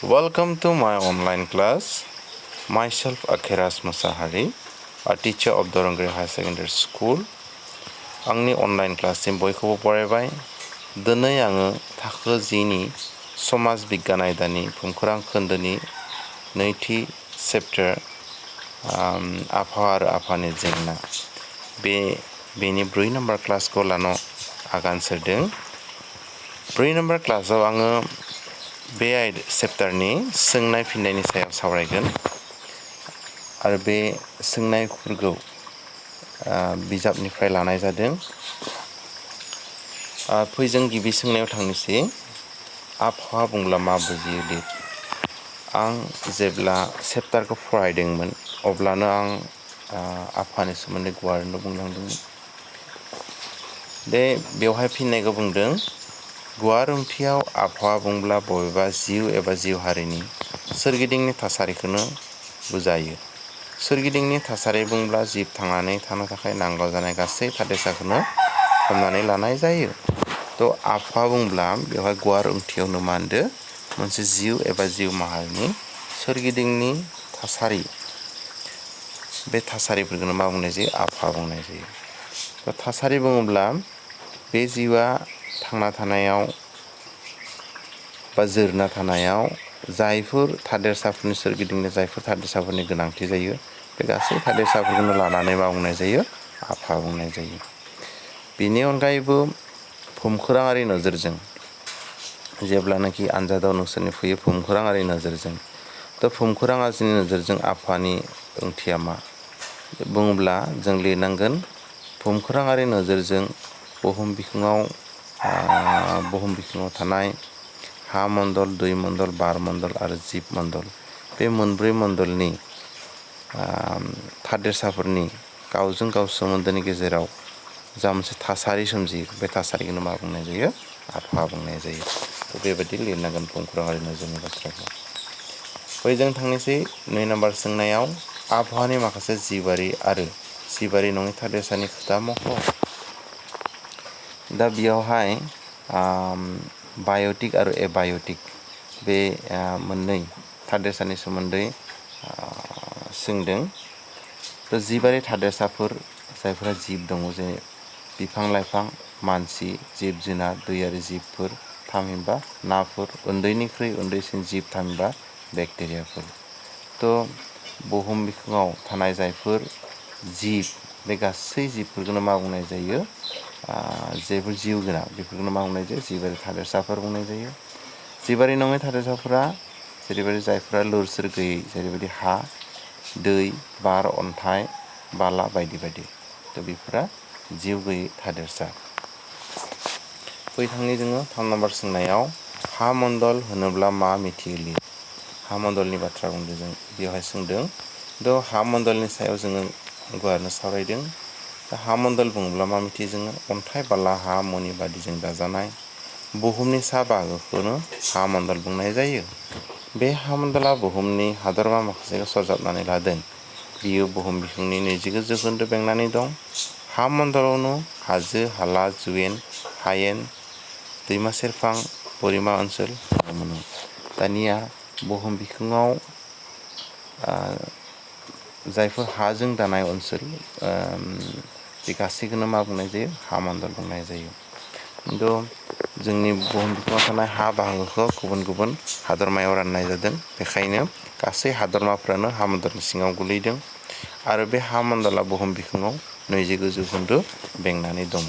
Welcome to my online class. Myself Akhiras Musahari, a teacher of Dorongri High Secondary School. आंनि online क्लाससिम बयखौबो बरायबाय। दिनै आङो थाखो 10 नि समाज बिगियान आयदानि भुमखौरां खोन्दोनि नैथि चेप्टार आबहावा आरो आबहावानि जेंना बेनि 4 नम्बर क्लासखौ लानो आगान सुरदों। 4 नम्बर क्लासाव आङो बे चेप्टारनि सोंनाय फिननायनि सायाव सावरायगोन आरो बे सोंनायफोरखौ बिजाबनिफ्राय लानाय जादों। फैजों गिबि सोंनायाव थांनोसै। आबहावा बुंब्ला मा बुजियो लिर। आं जेब्ला चेप्टारखौ फरायदोंमोन अब्लानो आं आबहावानि सोमोन्दै गुवारैनो बुंलांदोंमोन। बेवहाय फिननायखौ बुंदों। गुवार ओंथियाव आबहावा बुंब्ला बबेबा जिउ एबा जिउ हारिनि सोरगिदिंनि थासारिखौनो बुजायो। सोरगिदिंनि थासारि बुंब्ला जिब थांनानै थानो थाखाय नांगौ जानाय गासै थादेरसाखौनो हमनानै लानाय जायो। आबहावा बुंब्ला बेवहाय गुवार ओंथियावनो मा होनदों? मोनसे जिउ एबा जिउ माहारिनि सोरगिदिंनि थासारि, बे थासारिफोरखौनो मा बुंनाय जायो? आबहावा बुंनाय जायो। थासारि बुङोब्ला बे जिउआ थांना थानायाव बा जोरना थानायाव जायफोर थादेरसाफोरनि सोरगिदिंनो जायफोर थादेरसाफोरनि गोनांथि जायो, बे गासै थादेरसाफोरखौनो लानानै मा बुंनाय जायो? आबहावा बुंनाय जायो। बेनि अनगायैबो भुमखौराङारि नोजोरजों जेब्लानाखि आनजादाव नोंसोरनि फैयो भुमखौराङारि नोजोरजों, भुमखौराङारि नोजोरजों आबहावानि ओंथिया मा बुङोब्ला जों लिरनांगोन। भुमखौराङारि नोजोरजों बुहुम बिखुङाव थानाय हा मण्डल, दै मण्डल, बार मण्डल आरो जिब मण्डल, बे मोनब्रै मण्डलनि थादेरसाफोरनि गावजों गाव सोमोन्दोनि गेजेराव जा मोनसे थासारि सोमजियो, बे थासारिखौनो मा बुंनाय जायो? आबहावा बुंनाय जायो। बेबायदि लिरनांगोन भुमखौराङारि नोजोरनि बाथ्राखौ। जों थांनोसै 2 नम्बर सोंनायाव। आबहावानि माखासे जिबारि आरो जिबारि नङि थादेरसानि खोथा मख'। बेयावहाय बाय'टिक आरो एबाय'टिक बे मोननै थादेरसानि सोमोन्दै सोंदों। जिबारि थादेरसाफोर जायफोरा जिब दङ, जेरै बिफां लाइफां, मानसि, जिब जुनार, दैयारि जिबफोर, थामहिनबा नाफोर, उन्दैनिख्रुइ उन्दैसिन जिब थामहिनबा बेक्टेरियाफोर। बुहुम बिखुङाव थानाय जायफोर जिब, बे गासै जिबफोरखौनो मा बुंनाय जायो? जेफोर जिउ गोनां बेफोरखौनो मा बुंनाय जायो? जिबारि थादेरसाफोर बुंनाय जायो। जिबारि नङै थादेरसाफोरा जेरैबायदि जायफोरा लोरसोर गैयै, जेरैबायदि हा, दै, बार, अन्थाइ, बाला बायदि बायदि। बेफोरा जिउ गैयै थादेरसा। थांनि जोङो 3 नम्बर सोंनायाव। हा मण्डल होनोब्ला मा मिथियो लिर। हा मण्डलनि बाथ्रा बुंदों जों बेवहाय सोंदों। हा मण्डलनि सायाव जोङो गुवारैनो सावरायदों। हा मण्डल बुङोब्ला मा मिथियो जोङो? अन्थाइ, बाला, हा, मणि बायदिजों दाजानाय बुहुमनि सा बाहागोखौनो हा मण्डल बुंनाय जायो। बे हा मण्डला बुहुमनि हादरमा माखासेखौ सरजाबनानै लादों। बियो बुहुम बिखुंनि 29% बेंनानै दं। हा मण्डलावनो हाजो हाला, जौयेन, हायेन, दैमा सेरफां, बोरिमा ओनसोल नुनो मोनो। दानिया बुहुम बिखुङाव जायफोर हाजों दानाय ओनसोल, बे गासैखौनो मा बुंनाय जायो? हा मण्डल बुंनाय जायो। जोंनि बुहुम बिखुङाव थानाय हा बाहागोखौ गुबुन गुबुन हादरमायाव राननाय जादों। बेखायनो गासै हादरमाफ्रानो हा मण्डलनि सिङाव गोलैदों आरो बे हा मण्डला बुहुम बिखुङाव 29% बेंनानै दङ।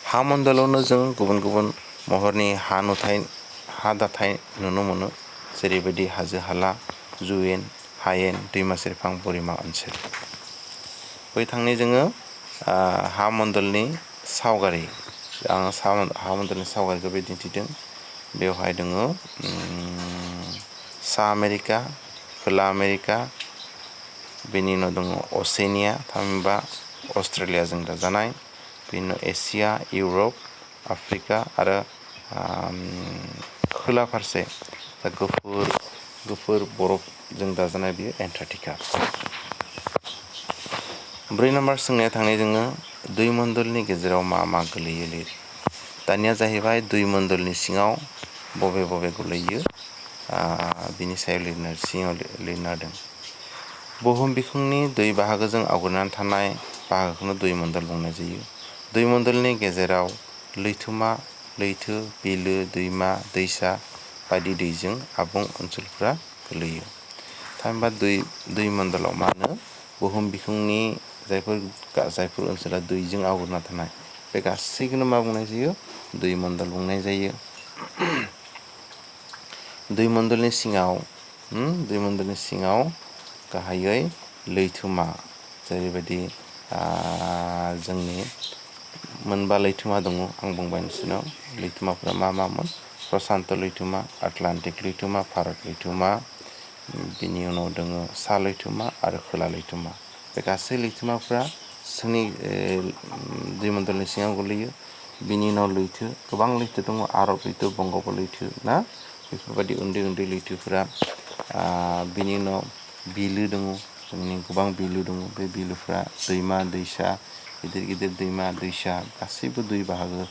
हा मण्डलावनो जों गुबुन गुबुन महरनि हा दाथाय नुनो मोनो, जेरैबायदि हाजो हाला, जौयेन, हायेन, दैमा सेरफां, बोरिमा ओनसोल। थांनि जोङो हा मण्डलनि सावगारि। आं हा मण्डलनि सावगारिखौ बे दिन्थिदों। बेवहाय दङ सा आमेरिका, खोला आमेरिका, बेनि उनाव दङ असेनिया थामहिनबा अस्ट्रेलियाजों दाजानाय, बेनि उनाव एसिया, इउरप, आफ्रिका आरो खोला फारसे गुफुर बरफजों दाजानाय बेयो एन्टार्कटिका। 4 नम्बर सोंनाया थांनाय जोङो। दै मण्डलनि गेजेराव मा मा गोलैयो लिर। दानिया जाहैबाय दै मण्डलनि सिङाव बबे बबे गोलैयो बिनि सायाव सिङाव लिरना होदों। बुहुम बिखुंनि दै बाहागोजों आवग्रिनानै थानाय बाहागोखौनो दै मण्डल बुंनाय जायो। दै मण्डलनि गेजेराव लैथोमा, लैथो, बिलो, दैमा दैसा बायदि दैजों आबुं ओनसोलफोरा गोलैयो। थामहिनबा दै मण्डलाव मा होनो बुहुम बिखुंनि जायफोर ओनसोला दैजों आवग्रिना थानाय बे गासैखौनो मा बुंनाय जायो दै मण्डल बुंनाय जायो। दै मण्डलनि सिङाव गाहायै लैथोमा जेरैबायदि जोंनि मोनबा लैथोमा दङ आं बुंबाय नोंसोरनाव लैथोमाफोरा मा मामोन प्रसान्त लैथोमा, आटलान्टिक लैथोमा, भारत लैथोमा, बिनि उनाव दङ सा लैथोमा आरो खोला लैथोमा। बे गासै लैथोमाफ्रा जोंनि दै मण्डलनि सिङाव गोलैयो। बिनि उनाव लैथो गोबां लैथो दङ आरब लैथो, बंग'ब लैथो ना बेफोरबायदि उन्दै उन्दै लैथोफोरा बिनि उनाव बिलो दङ जोंनि गोबां बिलो दङ बे बिलोफ्रा दैमा दैसा गिदिर गिदिर दैमा दैसा गासैबो दै बाहागो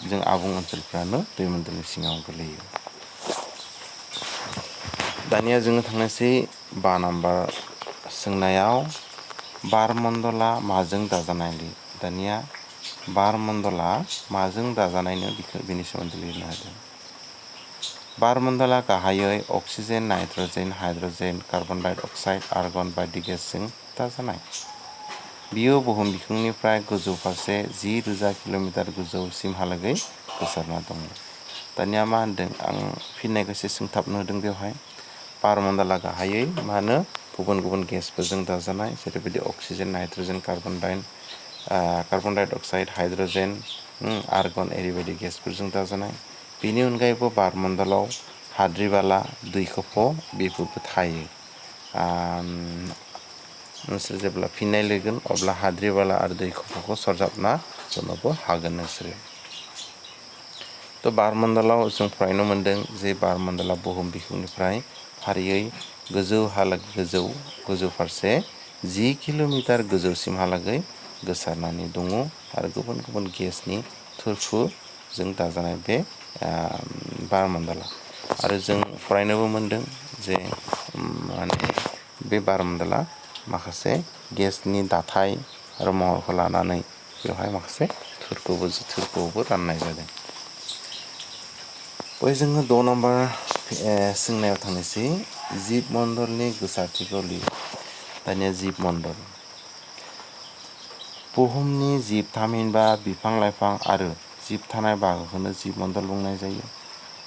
जों आबुं ओनसोलफ्रानो दै मण्डलनि सिङाव गोलैयो। दानिया जोङो थांनोसै 5 नाम्बार सोंनायाव बार मण्डला माजों दाजानाय लिर। दानिया बार मण्डला माजों दाजानायनो बिनि सोमोन्दै लिरनो होदों। बार मण्डला गाहायै अक्सिजेन, नाइट्रजेन, हाइड्रजेन, कार्बन डाइ अक्साइड, आर्गन बायदि गेसजों दाजानाय। बियो बुहुम बिखुंनिफ्राय गोजौ फारसे 10,000 किल'मिटार गोजौसिमहालागै गोसारना दङ। दानिया मा होनदों आं फिननायखौ एसे सोंथाबनो होदों बेवहाय बार मण्डला गाहायै मा होनो गुबुन गुबुन गेसफोरजों दाजानाय जेरैबायदि अक्सिजेन, नाइट्रजेन, कार्बन डाइ अक्साइड, हाइड्रजेन, आर्गन एरिबायदि गेसफोरजों दाजानाय। बेनि अनगायैबो बार मण्डलाव हाद्रि बाला, दै खफ' बेफोरबो थायो। नोंसोर जेब्ला फिननाय लिरगोन अब्ला हाद्रि बाला आरो दै खफ'खौ सरजाबना होनोबो हागोन नोंसोरो। बार मण्डलाव जों फरायनो मोनदों जे बार मण्डला बुहुम बिखुंनिफ्राय फारियै गोजौ फारसे 10 किल'मिटार गोजौसिमहालागै गोसारनानै दङ आरो गुबुन गुबुन गेसनि थुरफुजों दाजानाय बे बार मण्डला। आरो जों फरायनोबो मोनदों जे बे बार मण्डला माखासे गेसनि दाथाय आरो महरखौ लानानै बेवहाय माखासे थोरफोआवबो राननाय जादों। जोङो 6 नाम्बार सोंनायाव थांनोसै जिब मण्डलनि गोसारथिखौ लिर। दानिया जिब मण्डल बुहुमनि जिब थामहिनबा बिफां लाइफां आरो जिब थानाय बाहागोखौनो जिब मण्डल बुंनाय जायो।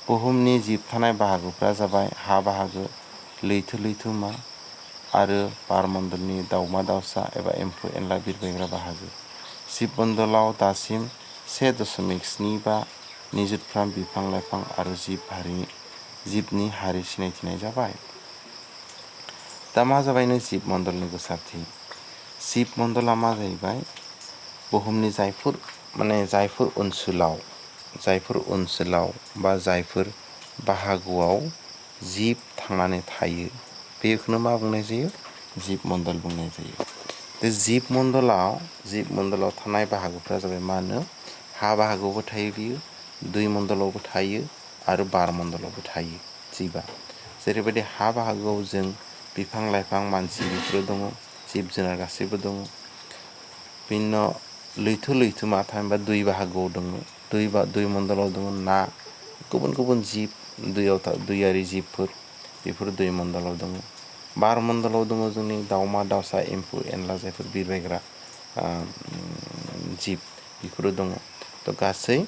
बुहुमनि जिब थानाय बाहागोफ्रा जाबाय हा बाहागो, लैथो लैथोमा आरो बार मण्डलनि दाउमा दाउसा एबा एम्फौ एनला बिरबायग्रा बाहागो। जिब मण्डलाव दासिम 1.75 निजुतफ्राम बिफां लाइफां आरो जिबनि हारि सिनायथिनाय जाबाय। दा मा जाबायनो जिब मण्डलनि गोसारथि। जिब मण्डला मा जाहैबाय बुहुमनि जायफोर ओनसोलाव बा जायफोर बाहागोआव जिब थांनानै थायो बेखौनो मा बुंनाय जायो जिब मण्डल बुंनाय जायो। बे जिब मण्डलाव थानाय बाहागोफ्रा जाबाय मा होनो हा बाहागोआवबो थायो बियो, दै मण्डलावबो थायो आरो बार मण्डलावबो थायो जिबा। जेरैबायदि हा बाहागोआव जों बिफां लाइफां मानसि बेफोरो दङ, जिब जुनार गासैबो दङ। बिनि उनाव लैथो लैथोमा थामहिनबा दै बाहागोआव दङ, दै मण्डलाव दङ ना गुबुन गुबुन जिब दैयारि जिबफोर बेफोर दै मण्डलाव दङ। बार मण्डलाव दङ जोंनि दाउमा दाउसा एम्फौ एनला जायफोर बिरबायग्रा जिब बेफोरो दङ। गासै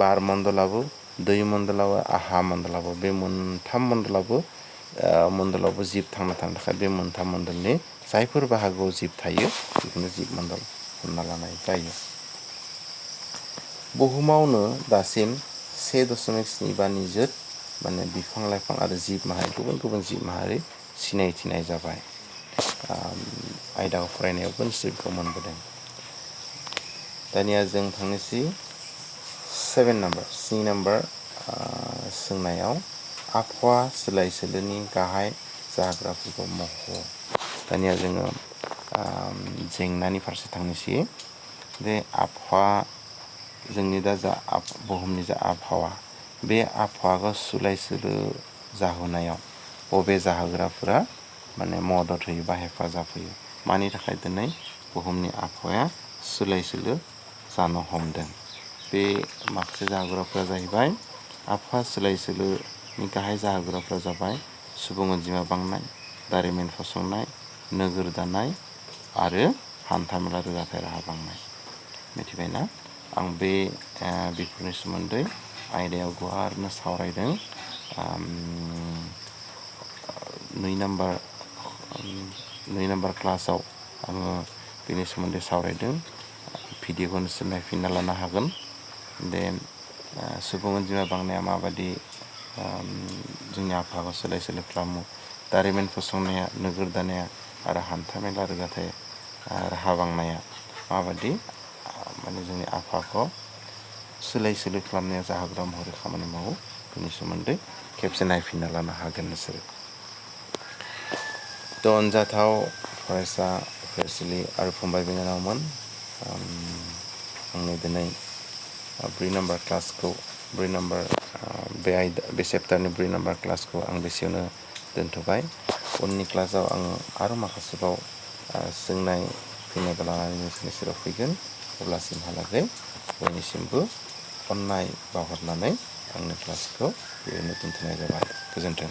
बार मण्डलाबो, दै मण्डलाबो, हा मण्डलाबो बे मोनथाम मण्डलावबो जिब थांना थानो थाखाय बे मोनथाम मण्डलनि जायफोर बाहागोआव जिब थायो बेखौनो जिब मण्डल हमना लानाय जायो। बुहुमावनो दासिम 1.75 निजुत बिफां लाइफां आरो जिब माहारि गुबुन गुबुन जिब माहारि सिनायथिनाय जाबाय। आयदाखौ फरायनायावबो निश्चय बेखौ मोनबोदों। दानिया जों थांनोसै 7 नाम्बार सोंनायाव आबहावा सोलाय सोलोनि गाहाय जाहोग्राफोरखौ मख'। दानिया जोङो जेंनानि फारसे थांनोसै। बे आबहावा जोंनि दा बुहुमनि जा आबहावा बे आबहावाखौ सोलाय सोलो जाहोनायाव बबे जाहोग्राफोरा माने मदद होयो बा हेफाजाब होयो मानि थाखाय दिनै बुहुमनि आबहावाया सोलाय सोलो जानो हमदों। बे माखासे जाहोग्राफोरा जाहैबाय आबहावा सोलाय सोलोनि गाहाय जाहोग्राफोरा जाबाय सुबुं अनजिमा बांनाय, दारिमिन फसंनाय, नोगोर दानाय आरो हान्थामेला रोगाथाय राहा बांनाय। मिथिबायना? आं बेफोरनि सोमोन्दै आयदायाव गुवारनो सावरायदों। 2 नाम्बार क्लासाव आङो बेनि सोमोन्दै सावरायदों। भिडिअखौ नोंसोर नायफिनना लानो हागोन। सुबुं अनजिमा बांनाया माबादि जोंनि आबहावाखौ सोलाय सोलो खालामो, दारिमिन फसंनाया, नोगोर दानाया आरो हान्थामेला रोगाथाय राहा बांनाया माबादि माने जोंनि आबहावाखौ सोलाय सोलो खालामनाया जाहोग्रा महरै खामानि मावो बेनि सोमोन्दै खेबसे नायफिनना लानो हागोन नोंसोरो। अनजाथाव फरायसा फरायसुलि आरो फंबाय बिनानावमोन, आंनि दिनै 4 नाम्बार क्लासखौ बे सेप्टारनि 4 नाम्बार क्लासखौ आं बेसेयावनो दोनथ'बाय। उननि क्लासाव आङो आरो माखासेबाव सोंनाय फिननायखौ लानानै नोंसोरनि सेराव फैगोन। अब्लासिमहालागै बयनिसिमबो अननाय बावहरनानै आंनि क्लासखौ बेयावनो दोनथ'नाय जाबाय। गोजोन्थों।